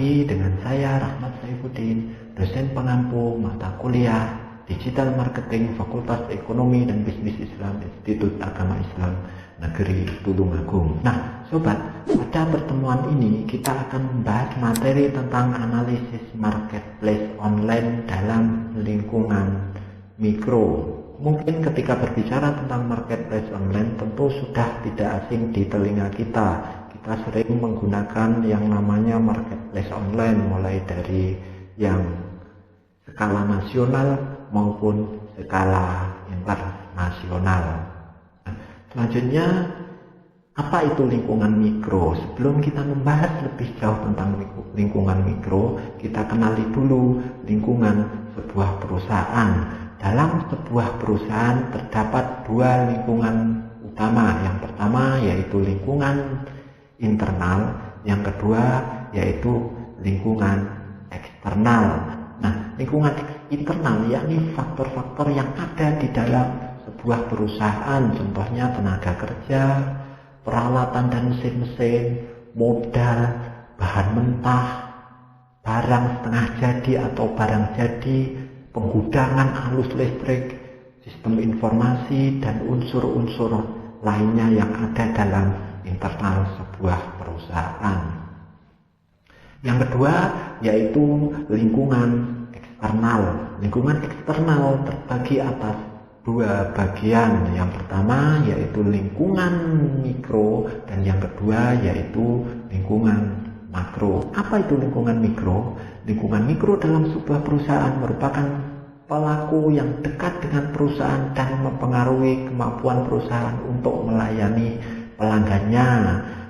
lagi dengan saya Rahmat Saifuddin, dosen pengampu mata kuliah Digital Marketing Fakultas Ekonomi dan Bisnis Islam Institut Agama Islam Negeri Tulungagung. Nah, sobat, pada pertemuan ini kita akan membahas materi tentang analisis marketplace online dalam lingkungan mikro. Mungkin ketika berbicara tentang marketplace online tentu sudah tidak asing di telinga kita. Kita sering menggunakan yang namanya marketplace online, mulai dari yang skala nasional maupun skala internasional. Selanjutnya, apa itu lingkungan mikro? Sebelum kita membahas lebih jauh tentang lingkungan mikro, kita kenali dulu lingkungan sebuah perusahaan. Dalam sebuah perusahaan terdapat dua lingkungan utama. Yang pertama yaitu lingkungan internal, yang kedua yaitu lingkungan eksternal. Nah, lingkungan internal yakni faktor-faktor yang ada di dalam sebuah perusahaan, contohnya tenaga kerja, peralatan dan mesin-mesin, modal, bahan mentah, barang setengah jadi atau barang jadi, penggudangan arus listrik, sistem informasi, dan unsur-unsur lainnya yang ada dalam internal sebuah perusahaan. Yang kedua yaitu lingkungan eksternal. Lingkungan eksternal terbagi atas dua bagian. Yang pertama yaitu lingkungan mikro dan yang kedua yaitu lingkungan makro. Apa itu lingkungan mikro? Lingkungan mikro dalam sebuah perusahaan merupakan pelaku yang dekat dengan perusahaan dan mempengaruhi kemampuan perusahaan untuk melayani pelanggannya.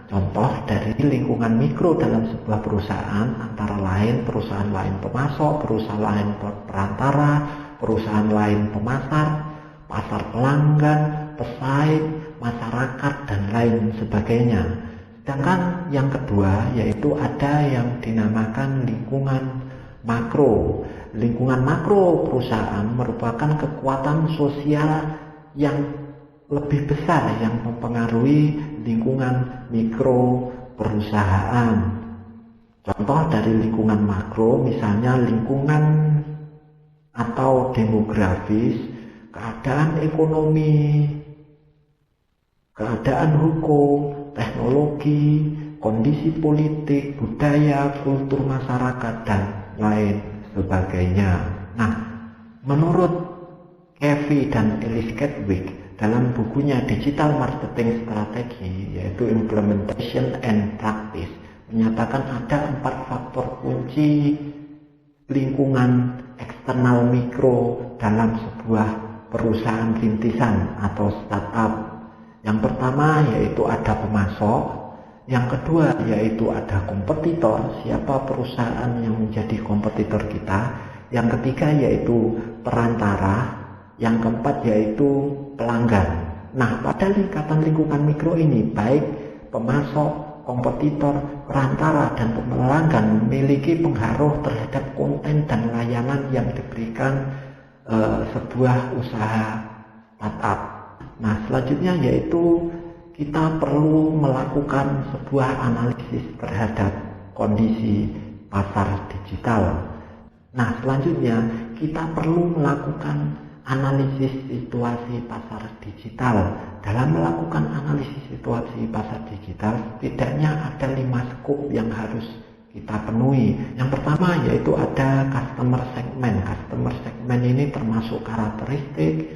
Contoh dari lingkungan mikro dalam sebuah perusahaan antara lain perusahaan lain pemasok, perusahaan lain perantara, perusahaan lain pemasar, pasar pelanggan, pesaing, masyarakat, dan lain sebagainya. Sedangkan yang kedua yaitu ada yang dinamakan lingkungan makro. Lingkungan makro perusahaan merupakan kekuatan sosial yang lebih besar yang mempengaruhi lingkungan mikro perusahaan. Contoh dari lingkungan makro misalnya lingkungan atau demografis, keadaan ekonomi, keadaan hukum, teknologi, kondisi politik, budaya, kultur masyarakat, dan lain sebagainya. Nah, menurut Kevy dan Ellis Kedwick dalam bukunya Digital Marketing Strategy yaitu Implementation and Practice menyatakan ada 4 faktor kunci lingkungan eksternal mikro dalam sebuah perusahaan rintisan atau startup. Yang pertama yaitu ada pemasok, yang kedua yaitu ada kompetitor, siapa perusahaan yang menjadi kompetitor kita, yang ketiga yaitu perantara, yang keempat yaitu pelanggan. Nah, pada lingkungan mikro ini baik pemasok, kompetitor, perantara, dan pelanggan memiliki pengaruh terhadap konten dan layanan yang diberikan sebuah usaha startup. Nah, selanjutnya yaitu kita perlu melakukan sebuah analisis terhadap kondisi pasar digital. Nah, selanjutnya kita perlu melakukan analisis situasi pasar digital. Dalam melakukan analisis situasi pasar digital, setidaknya ada 5 skop yang harus kita penuhi. Yang pertama yaitu ada customer segment. Customer segment ini termasuk karakteristik,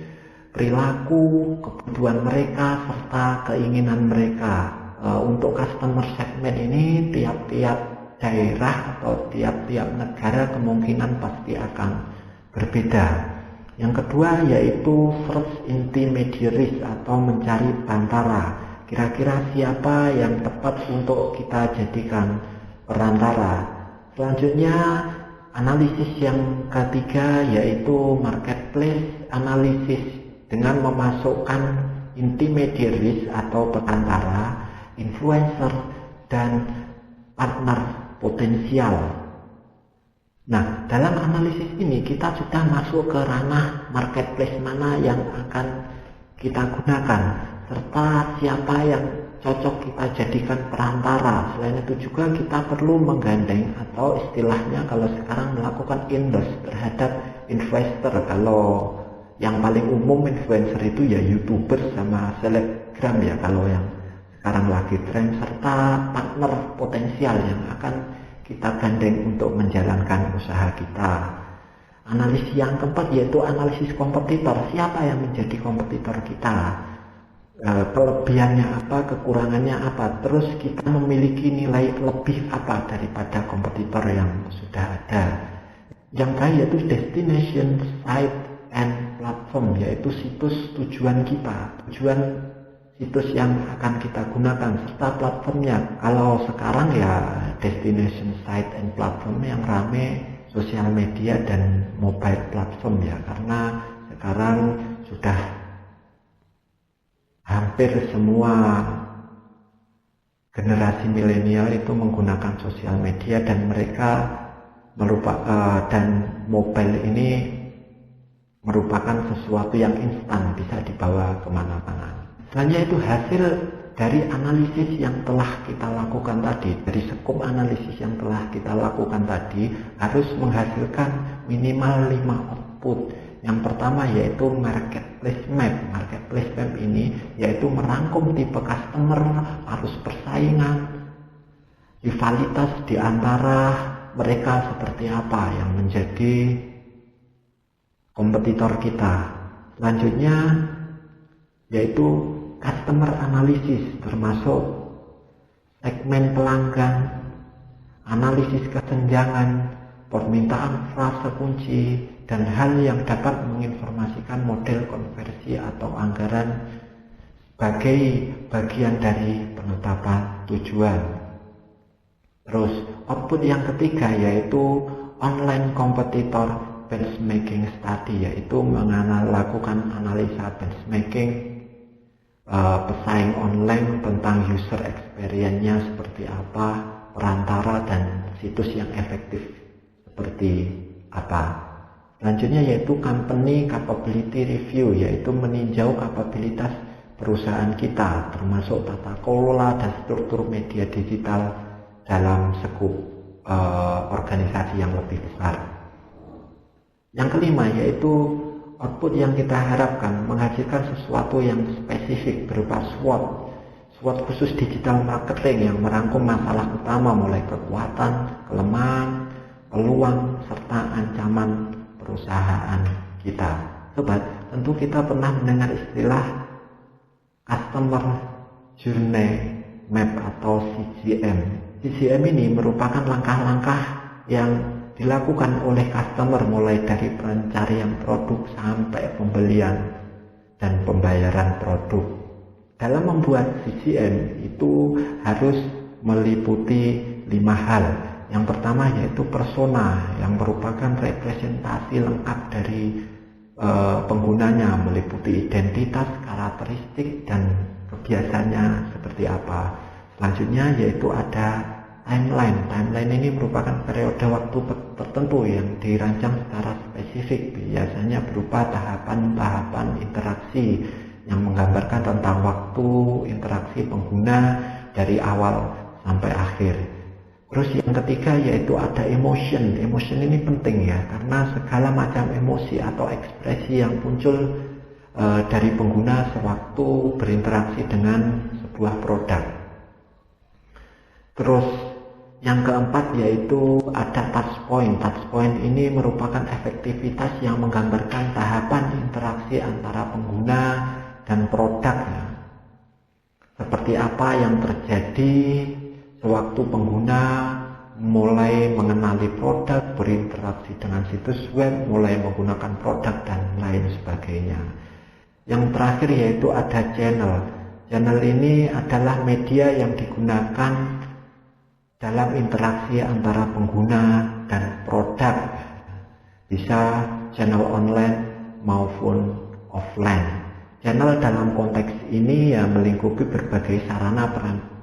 perilaku, kebutuhan mereka, serta keinginan mereka. Untuk customer segment ini tiap-tiap daerah atau tiap-tiap negara kemungkinan pasti akan berbeda. Yang kedua yaitu search intermediaries atau mencari perantara. Kira-kira siapa yang tepat untuk kita jadikan perantara. Selanjutnya analisis yang ketiga yaitu marketplace analisis dengan memasukkan intermediaries atau perantara, influencer, dan partner potensial. Nah, dalam analisis ini kita sudah masuk ke ranah marketplace mana yang akan kita gunakan, serta siapa yang cocok kita jadikan perantara. Selain itu juga kita perlu menggandeng atau istilahnya kalau sekarang melakukan endorse terhadap investor. Kalau yang paling umum influencer itu ya YouTuber sama selebgram ya kalau yang sekarang lagi tren, serta partner potensial yang akan kita gandeng untuk menjalankan usaha kita. Analisis yang keempat yaitu analisis kompetitor. Siapa yang menjadi kompetitor kita? Kelebihannya apa, kekurangannya apa, terus kita memiliki nilai lebih apa daripada kompetitor yang sudah ada. Yang terakhir yaitu destination, site, and platform, yaitu situs tujuan kita, tujuan situs yang akan kita gunakan, serta platformnya. Kalau sekarang ya destination, site, and platform yang rame sosial media dan mobile platform ya, karena sekarang sudah hampir semua generasi milenial itu menggunakan sosial media dan mereka dan mobile ini merupakan sesuatu yang instan, bisa dibawa kemana-mana. Selanjutnya itu hasil dari analisis yang telah kita lakukan tadi, dari skop analisis yang telah kita lakukan tadi harus menghasilkan minimal 5 output. Yang pertama yaitu marketplace map. Marketplace map ini yaitu merangkum tipe customer, arus persaingan, rivalitas di antara mereka seperti apa yang menjadi kompetitor kita. Selanjutnya yaitu customer analysis, termasuk segmen pelanggan, analisis kesenjangan, permintaan frase kunci, dan hal yang dapat menginformasikan model konversi atau anggaran sebagai bagian dari penetapan tujuan. Terus output yang ketiga yaitu online competitor benchmarking study, yaitu melakukan analisa benchmarking pesaing online tentang user experience-nya seperti apa, perantara dan situs yang efektif seperti apa. Selanjutnya yaitu company capability review, yaitu meninjau kapabilitas perusahaan kita, termasuk tata kelola dan struktur media digital dalam skup organisasi yang lebih besar. Yang kelima yaitu output yang kita harapkan menghasilkan sesuatu yang spesifik berupa SWOT. SWOT khusus digital marketing yang merangkum masalah utama mulai kekuatan, kelemahan, peluang, serta ancaman perusahaan kita. Sobat, tentu kita pernah mendengar istilah Customer Journey Map atau CJM. CJM ini merupakan langkah-langkah yang dilakukan oleh customer mulai dari pencarian produk sampai pembelian dan pembayaran produk. Dalam membuat CJM itu harus meliputi 5 hal. Yang pertama yaitu persona, yang merupakan representasi lengkap dari penggunanya, meliputi identitas, karakteristik, dan kebiasaannya seperti apa. Selanjutnya yaitu ada timeline. Timeline ini merupakan periode waktu tertentu yang dirancang secara spesifik, biasanya berupa tahapan-tahapan interaksi yang menggambarkan tentang waktu interaksi pengguna dari awal sampai akhir. Terus yang ketiga yaitu ada emotion. Emotion ini penting ya, karena segala macam emosi atau ekspresi yang muncul dari pengguna sewaktu berinteraksi dengan sebuah produk. Terus yang keempat yaitu ada touch point. Touch point ini merupakan efektivitas yang menggambarkan tahapan interaksi antara pengguna dan produknya. Seperti apa yang terjadi sewaktu pengguna mulai mengenali produk, berinteraksi dengan situs web, mulai menggunakan produk, dan lain sebagainya. Yang terakhir yaitu ada channel. Channel ini adalah media yang digunakan dalam interaksi antara pengguna dan produk. Bisa channel online maupun offline. Channel dalam konteks ini ya melingkupi berbagai sarana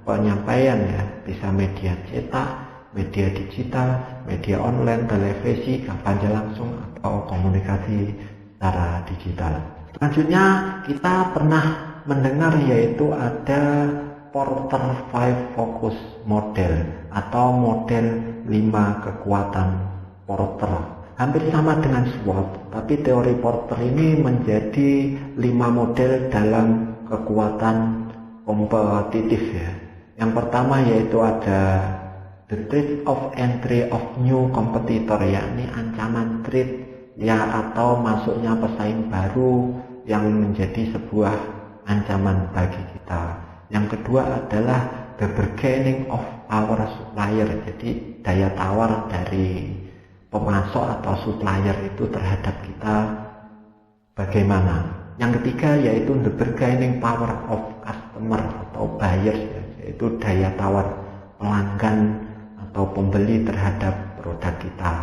penyampaian ya, bisa media cetak, media digital, media online, televisi, kampanye langsung, atau komunikasi secara digital. Selanjutnya kita pernah mendengar yaitu ada Porter 5 Focus Model atau model 5 kekuatan Porter. Hampir sama dengan SWOT, tapi teori Porter ini menjadi 5 model dalam kekuatan kompetitif ya. Yang pertama yaitu ada the threat of entry of new competitor, yakni ancaman threat ya atau masuknya pesaing baru yang menjadi sebuah ancaman bagi kita. Yang kedua adalah the bargaining of our supplier, jadi daya tawar dari pemasok atau supplier itu terhadap kita bagaimana. Yang ketiga yaitu the bargaining power of customer atau buyers, yaitu daya tawar pelanggan atau pembeli terhadap produk kita.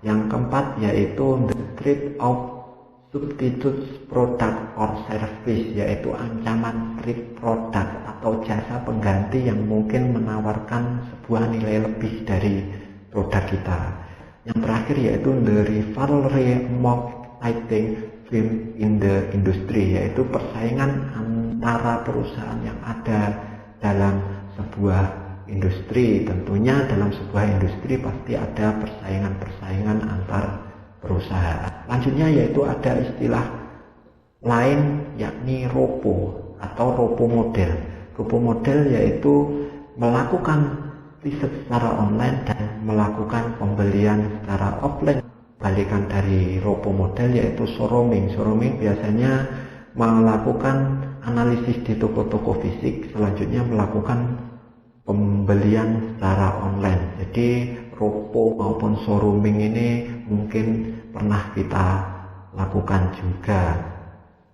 Yang keempat yaitu the threat of substitute product or service, yaitu ancaman threat produk atau jasa pengganti yang mungkin menawarkan sebuah nilai lebih dari produk kita. Yang terakhir yaitu the rivalry among fighting firms in the industry, yaitu persaingan antara perusahaan yang ada dalam sebuah industri. Tentunya dalam sebuah industri pasti ada persaingan antar perusahaan. Selanjutnya yaitu ada istilah lain yakni ROPO atau ROPO model. ROPO model yaitu melakukan riset secara online dan melakukan pembelian secara offline. Balikan dari ROPO model yaitu showrooming. Showrooming biasanya melakukan analisis di toko-toko fisik, selanjutnya melakukan pembelian secara online. Jadi ROPO maupun showrooming ini mungkin pernah kita lakukan juga.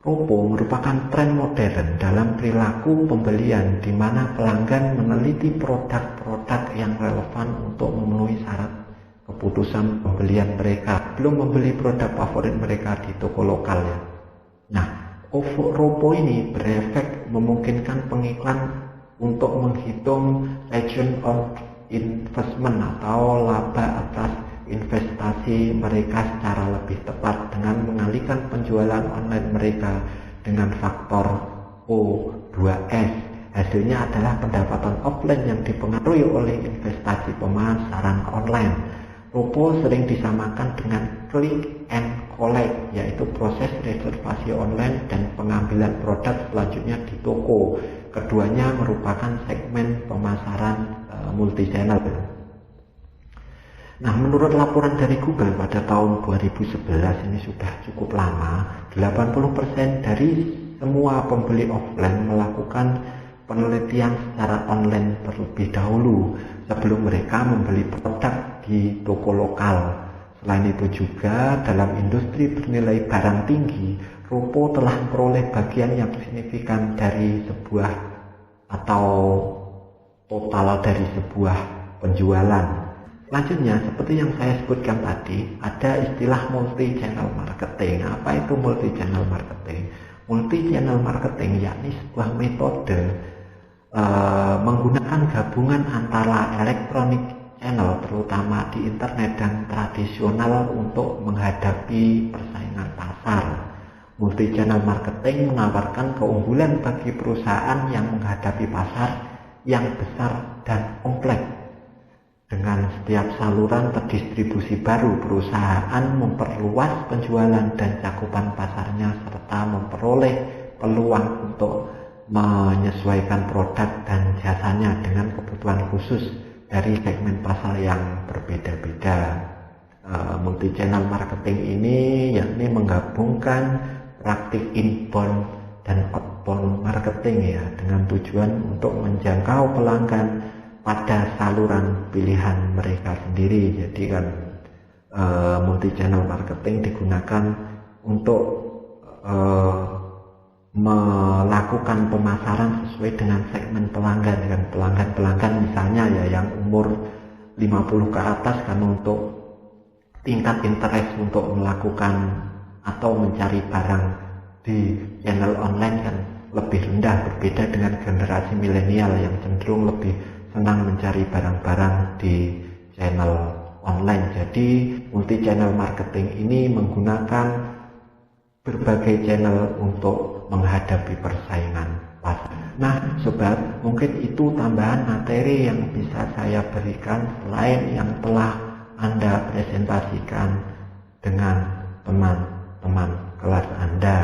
ROPO merupakan tren modern dalam perilaku pembelian di mana pelanggan meneliti produk-produk yang relevan untuk memenuhi syarat keputusan pembelian mereka, belum membeli produk favorit mereka di toko lokal ya. Nah, ROPO ini berefek memungkinkan pengiklan untuk menghitung return on investment atau laba atas investasi mereka secara lebih tepat dengan mengalihkan penjualan online mereka dengan faktor O2S. Hasilnya adalah pendapatan offline yang dipengaruhi oleh investasi pemasaran online. ROPO sering disamakan dengan click and collect, yaitu proses reservasi online dan pengambilan produk selanjutnya di toko. Keduanya merupakan segmen pemasaran multi-channel. Nah, menurut laporan dari Google pada tahun 2011, ini sudah cukup lama, 80% dari semua pembeli offline melakukan penelitian secara online terlebih dahulu sebelum mereka membeli produk di toko lokal. Selain itu juga dalam industri bernilai barang tinggi, ROPO telah memperoleh bagian yang signifikan dari sebuah atau total dari sebuah penjualan. Selanjutnya, seperti yang saya sebutkan tadi, ada istilah multi-channel marketing. Apa itu multi-channel marketing? Multi-channel marketing yakni sebuah metode menggunakan gabungan antara electronic channel, terutama di internet, dan tradisional untuk menghadapi persaingan pasar. Multi-channel marketing menawarkan keunggulan bagi perusahaan yang menghadapi pasar yang besar dan kompleks. Dengan setiap saluran terdistribusi baru, perusahaan memperluas penjualan dan cakupan pasarnya serta memperoleh peluang untuk menyesuaikan produk dan jasanya dengan kebutuhan khusus dari segmen pasar yang berbeda-beda. Multi-channel marketing ini yakni menggabungkan praktik inbound dan outbound marketing ya, dengan tujuan untuk menjangkau pelanggan pada saluran pilihan mereka sendiri. Jadi kan multi-channel marketing digunakan untuk melakukan pemasaran sesuai dengan segmen pelanggan, dengan pelanggan misalnya ya yang umur 50 ke atas, karena untuk tingkat interest untuk melakukan atau mencari barang di channel online kan lebih rendah, berbeda dengan generasi milenial yang cenderung lebih senang mencari barang-barang di channel online. Jadi multi-channel marketing ini menggunakan berbagai channel untuk menghadapi persaingan pasar. Nah sobat, mungkin itu tambahan materi yang bisa saya berikan selain yang telah Anda presentasikan dengan teman-teman kelas Anda.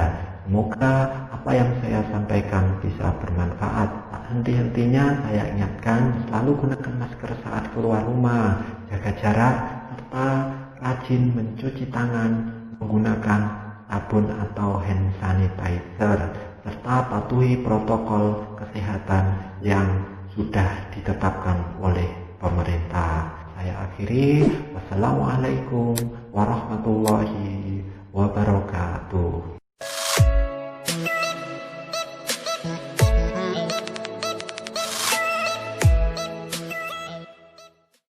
Semoga apa yang saya sampaikan bisa bermanfaat. Tak henti-hentinya saya ingatkan, selalu gunakan masker saat keluar rumah, jaga jarak, serta rajin mencuci tangan menggunakan sabun atau hand sanitizer, serta patuhi protokol kesehatan yang sudah ditetapkan oleh pemerintah. Saya akhiri, wassalamualaikum warahmatullahi